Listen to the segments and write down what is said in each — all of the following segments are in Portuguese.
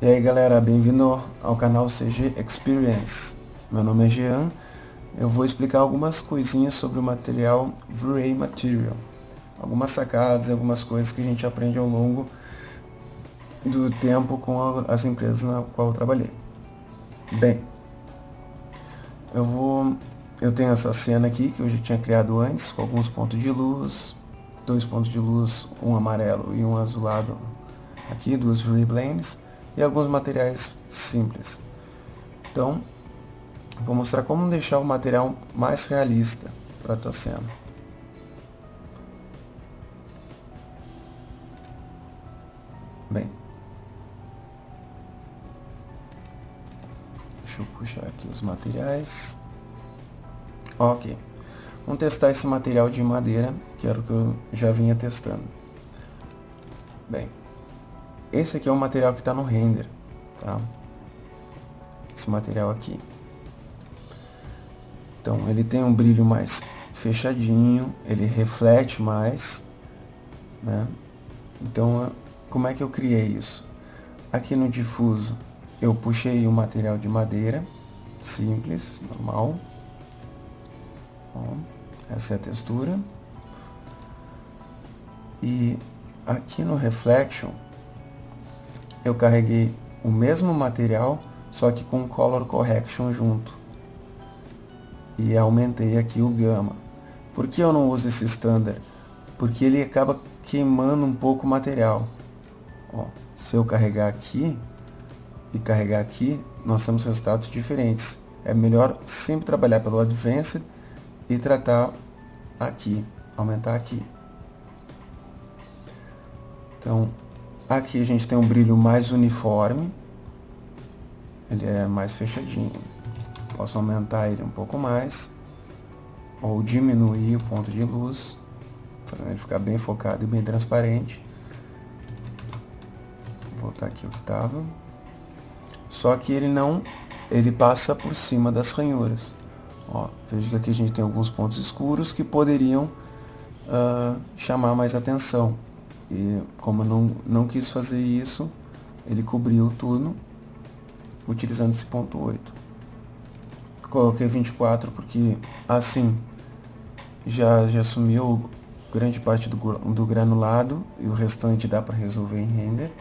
E aí galera, bem-vindo ao canal CG Experience. Meu nome é Jean. Eu vou explicar algumas coisinhas sobre o material V-Ray Material. Algumas sacadas, algumas coisas que a gente aprende ao longo do tempo com as empresas na qual eu trabalhei. Bem, eu tenho essa cena aqui que eu já tinha criado antes, com alguns pontos de luz, 2 pontos de luz, um amarelo e um azulado aqui, 2 V-Ray Blends e alguns materiais simples. Então, vou mostrar como deixar o material mais realista para a tua cena. Bem, deixa eu puxar aqui os materiais. Ok, vamos testar esse material de madeira, que era o que eu já vinha testando. Bem, esse aqui é o material que está no render, tá? Esse material aqui. Então, ele tem um brilho mais fechadinho, ele reflete mais, né? Então, como é que eu criei isso? Aqui no difuso, eu puxei o material de madeira, simples, normal. Bom, essa é a textura. E aqui no Reflection, eu carreguei o mesmo material, só que com Color Correction junto. E aumentei aqui o Gama. Por que eu não uso esse Standard? Porque ele acaba queimando um pouco o material. Ó, se eu carregar aqui e carregar aqui, nós temos resultados diferentes. É melhor sempre trabalhar pelo Advanced e tratar aqui, aumentar aqui. Então, aqui a gente tem um brilho mais uniforme, ele é mais fechadinho. Posso aumentar ele um pouco mais, ou diminuir o ponto de luz, fazendo ele ficar bem focado e bem transparente. Vou voltar aqui o que estava. Só que ele passa por cima das ranhuras. Ó, veja que aqui a gente tem alguns pontos escuros que poderiam chamar mais atenção. E como eu não quis fazer isso, ele cobriu tudo utilizando esse ponto 8. Coloquei 24 porque assim já sumiu grande parte do granulado e o restante dá para resolver em render.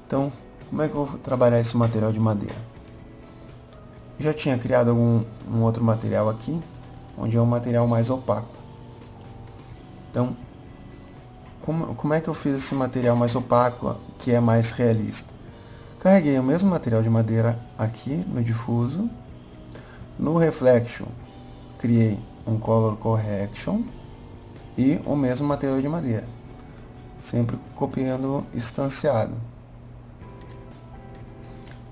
Então, como é que eu vou trabalhar esse material de madeira? Já tinha criado um outro material aqui, onde é um material mais opaco. Então, como é que eu fiz esse material mais opaco, que é mais realista? Carreguei o mesmo material de madeira aqui no difuso. No Reflection, criei um Color Correction e o mesmo material de madeira. Sempre copiando instanciado.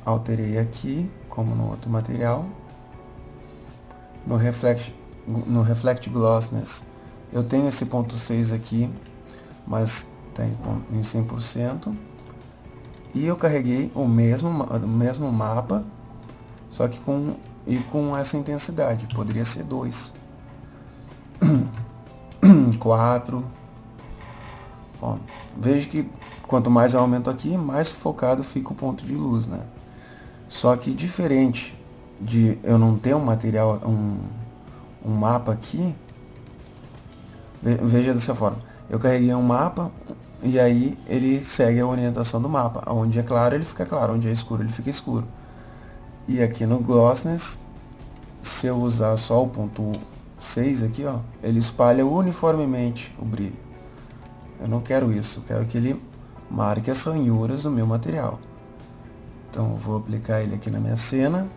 Alterei aqui, como no outro material. No Reflect Glossiness, eu tenho esse ponto 6 aqui, mas está em 100%. E eu carreguei o mesmo mapa, só que com essa intensidade. Poderia ser 2, 4. Ó, veja que quanto mais eu aumento aqui, mais focado fica o ponto de luz, né? Só que diferente de eu não ter um material, um mapa aqui, veja dessa forma. Eu carreguei um mapa e aí ele segue a orientação do mapa. Onde é claro, ele fica claro. Onde é escuro, ele fica escuro. E aqui no Glossiness, se eu usar só o ponto 6 aqui, ó, ele espalha uniformemente o brilho. Eu não quero isso, eu quero que ele marque as ranhuras do meu material. Então eu vou aplicar ele aqui na minha cena.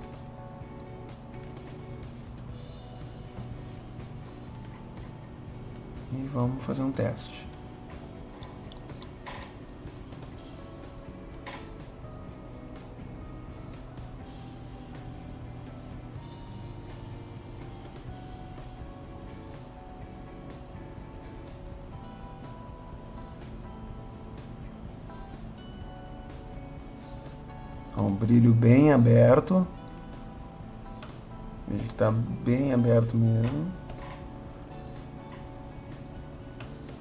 E vamos fazer um teste. Um brilho bem aberto. Veja que está bem aberto mesmo.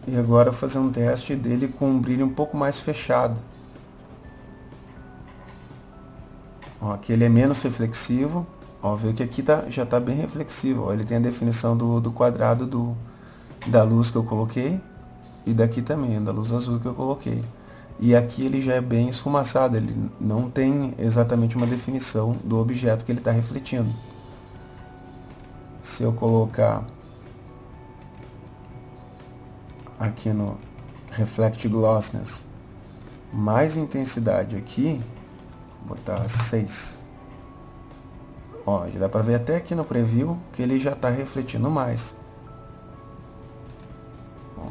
E agora fazer um teste dele com um brilho um pouco mais fechado. Ó, aqui ele é menos reflexivo. Ó, vê que aqui já está bem reflexivo. Ó, ele tem a definição do quadrado da luz que eu coloquei. E daqui também, da luz azul que eu coloquei. E aqui ele já é bem esfumaçado. Ele não tem exatamente uma definição do objeto que ele está refletindo. Se eu colocar aqui no Reflect Glossiness mais intensidade aqui, vou botar 6. Ó, já dá para ver até aqui no preview que ele já está refletindo mais. Ó.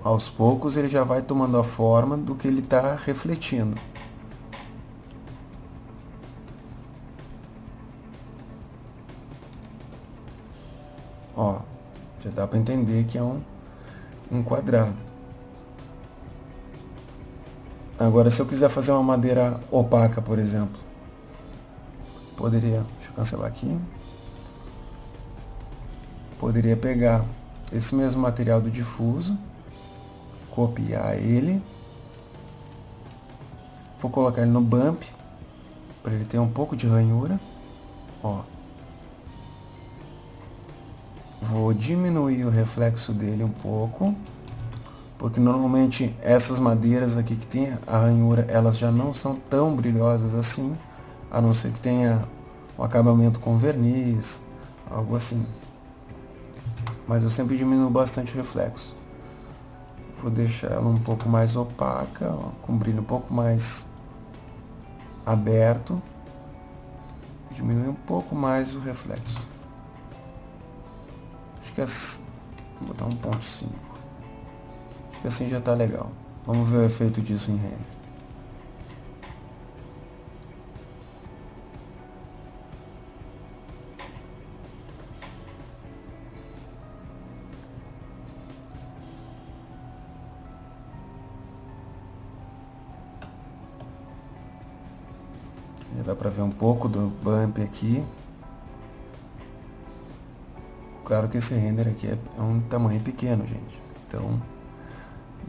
Aos poucos ele já vai tomando a forma do que ele está refletindo. Ó, já dá para entender que é um quadrado. Agora, se eu quiser fazer uma madeira opaca, por exemplo, poderia, deixa eu cancelar aqui, poderia pegar esse mesmo material do difuso, copiar ele, vou colocar ele no bump, para ele ter um pouco de ranhura, ó. Vou diminuir o reflexo dele um pouco, porque normalmente essas madeiras aqui que tem a ranhura, elas já não são tão brilhosas assim, a não ser que tenha um acabamento com verniz, algo assim. Mas eu sempre diminuo bastante o reflexo. Vou deixar ela um pouco mais opaca, ó, com brilho um pouco mais aberto. Diminuir um pouco mais o reflexo. Acho que vou botar 1.5. Acho que assim já está legal. Vamos ver o efeito disso em render. Já dá para ver um pouco do bump aqui. Claro que esse render aqui é um tamanho pequeno, gente. Então,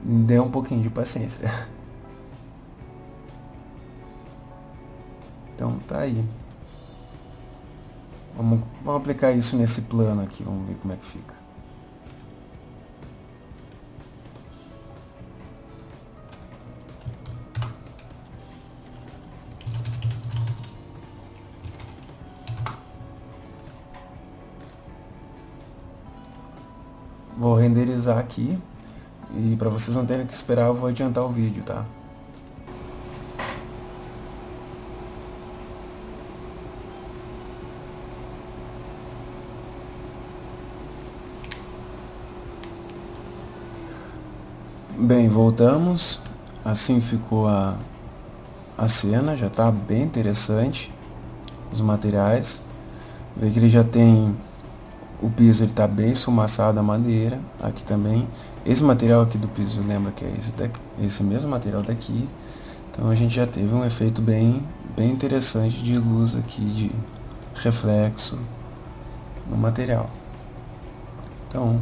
dê um pouquinho de paciência. Então, tá aí. Vamos aplicar isso nesse plano aqui. Vamos ver como é que fica. Vou renderizar aqui e para vocês não terem que esperar, eu vou adiantar o vídeo, tá? Bem, voltamos. Assim ficou a cena, já está bem interessante. Os materiais. Vê que ele já tem o piso, ele está bem esfumaçado a madeira. Aqui também. Esse material aqui do piso, lembra que é esse mesmo material daqui. Então a gente já teve um efeito bem interessante de luz aqui, de reflexo no material. Então,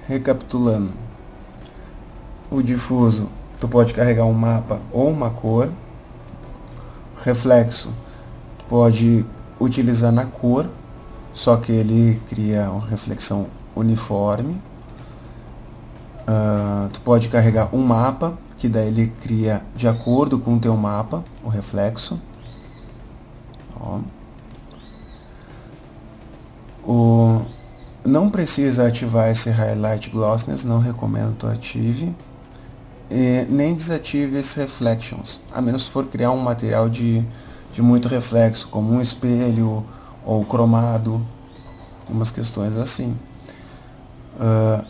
recapitulando, o difuso, tu pode carregar um mapa ou uma cor. Reflexo, tu pode utilizar na cor, só que ele cria uma reflexão uniforme. Tu pode carregar um mapa, que daí ele cria de acordo com o teu mapa, o reflexo. Ó. Não precisa ativar esse Highlight Glossiness, não recomendo tu ative. E nem desative esses Reflections, a menos se for criar um material de muito reflexo, como um espelho ou cromado, algumas questões assim.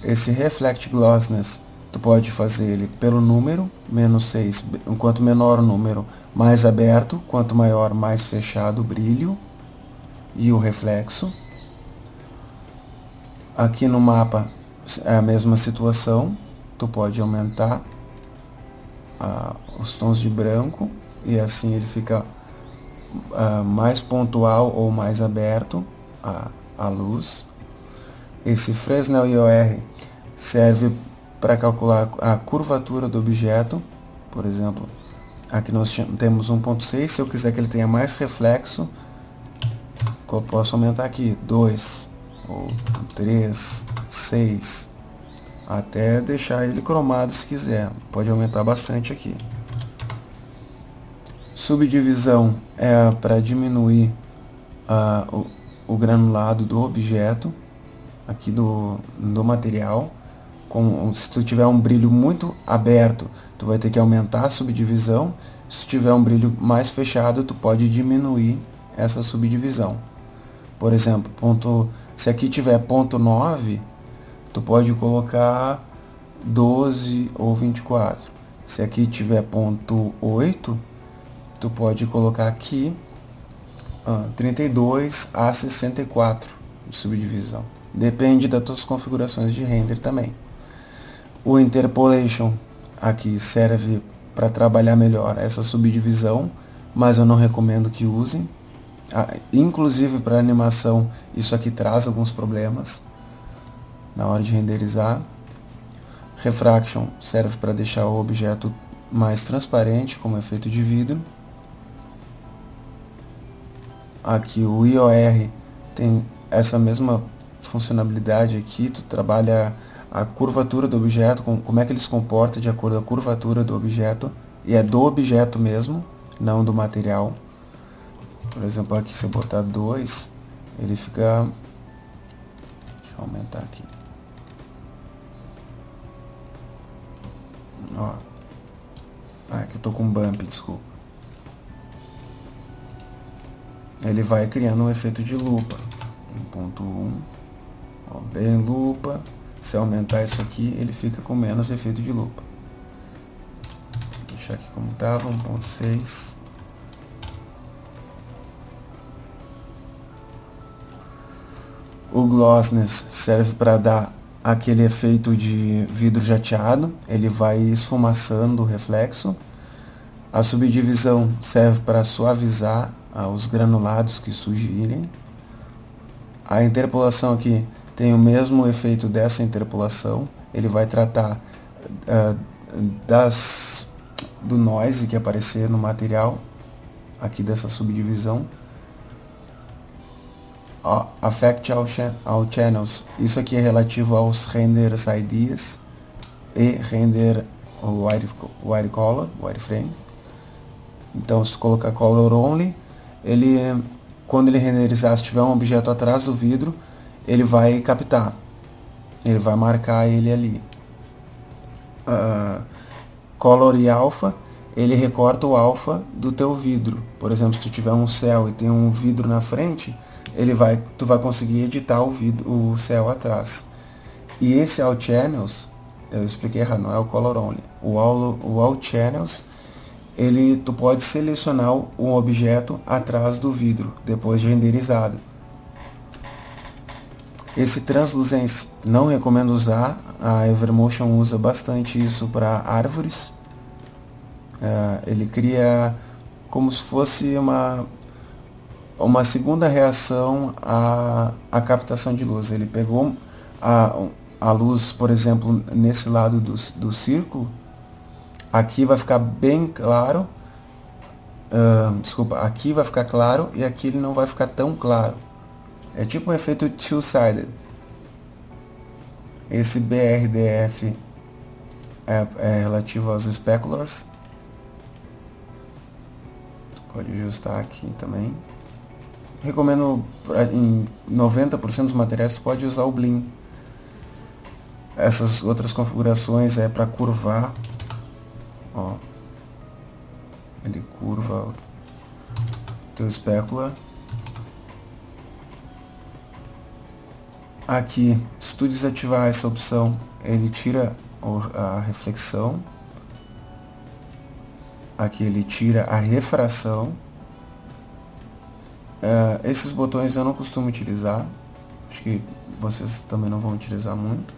Esse Reflect Glossiness, tu pode fazer ele pelo número, -6, quanto menor o número, mais aberto, quanto maior, mais fechado o brilho e o reflexo. Aqui no mapa é a mesma situação, tu pode aumentar os tons de branco e assim ele fica mais pontual ou mais aberto a luz. Esse Fresnel IOR serve para calcular a curvatura do objeto. Por exemplo, aqui nós temos 1.6, se eu quiser que ele tenha mais reflexo, eu posso aumentar aqui, 2, ou 3, 6, até deixar ele cromado se quiser, pode aumentar bastante aqui. Subdivisão é para diminuir o granulado do objeto, aqui do material. Se tu tiver um brilho muito aberto, tu vai ter que aumentar a subdivisão. Se tiver um brilho mais fechado, tu pode diminuir essa subdivisão. Por exemplo, se aqui tiver ponto 9, tu pode colocar 12 ou 24. Se aqui tiver ponto 8, tu pode colocar aqui 32 a 64 de subdivisão. Depende das tuas configurações de render também. O Interpolation aqui serve para trabalhar melhor essa subdivisão, mas eu não recomendo que usem. Inclusive para animação, isso aqui traz alguns problemas na hora de renderizar. Refraction serve para deixar o objeto mais transparente, como efeito de vidro. Aqui o IOR tem essa mesma funcionalidade aqui, tu trabalha a curvatura do objeto, como é que ele se comporta de acordo com a curvatura do objeto, e é do objeto mesmo, não do material. Por exemplo, aqui se eu botar 2, ele fica... Deixa eu aumentar aqui. Ó. Aqui eu tô com bump, desculpa. Ele vai criando um efeito de lupa. 1.1, ó, bem lupa. Se aumentar isso aqui, ele fica com menos efeito de lupa. Vou deixar aqui como estava, 1.6. O Glossiness serve para dar aquele efeito de vidro jateado. Ele vai esfumaçando o reflexo. A subdivisão serve para suavizar os granulados que surgirem. A interpolação aqui tem o mesmo efeito dessa interpolação. Ele vai tratar do noise que aparecer no material aqui dessa subdivisão. Affect all channels. Isso aqui é relativo aos renders IDs e render wireframe. Então, se tu colocar color only, quando ele renderizar, se tiver um objeto atrás do vidro, ele vai captar, ele vai marcar ele ali. Color e alpha, ele recorta o alpha do teu vidro. Por exemplo, se tu tiver um céu e tem um vidro na frente, tu vai conseguir editar o céu atrás. E esse all channels, eu expliquei errado, não é o color only. O all channels, tu pode selecionar um objeto atrás do vidro, depois de renderizado. Esse Translucence não recomendo usar, a Evermotion usa bastante isso para árvores. Ele cria como se fosse uma segunda reação à captação de luz. Ele pegou a luz, por exemplo, nesse lado do círculo. Aqui vai ficar bem claro, aqui vai ficar claro e aqui ele não vai ficar tão claro. É tipo um efeito two-sided. Esse BRDF é relativo aos speculars. Pode ajustar aqui também. Recomendo, em 90% dos materiais, tu pode usar o Blin. Essas outras configurações é para curvar. Ó, ele curva o teu specular. Aqui, se tu desativar essa opção, ele tira a reflexão. Aqui ele tira a refração. Esses botões eu não costumo utilizar. Acho que vocês também não vão utilizar muito.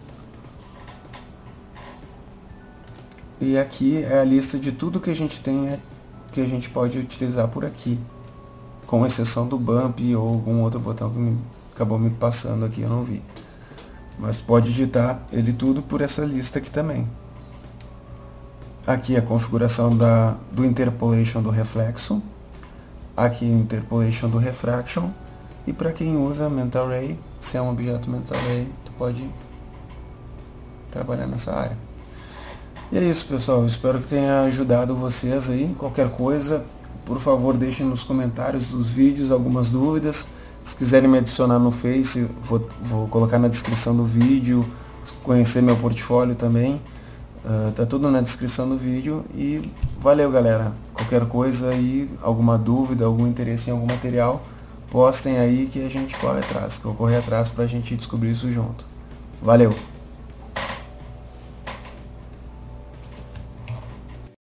E aqui é a lista de tudo que a gente tem, que a gente pode utilizar por aqui, com exceção do bump ou algum outro botão que acabou me passando aqui, eu não vi. mas pode digitar ele tudo por essa lista aqui também. Aqui a configuração do interpolation do reflexo, aqui interpolation do refraction, e para quem usa mental ray, se é um objeto mental ray, tu pode trabalhar nessa área. E é isso, pessoal, espero que tenha ajudado vocês aí. Qualquer coisa, por favor, deixem nos comentários dos vídeos algumas dúvidas. Se quiserem me adicionar no Face, vou colocar na descrição do vídeo, conhecer meu portfólio também. Tá tudo na descrição do vídeo. E valeu, galera. Qualquer coisa aí, alguma dúvida, algum interesse em algum material, postem aí que a gente corre atrás, que eu vou correr atrás pra gente descobrir isso junto. Valeu!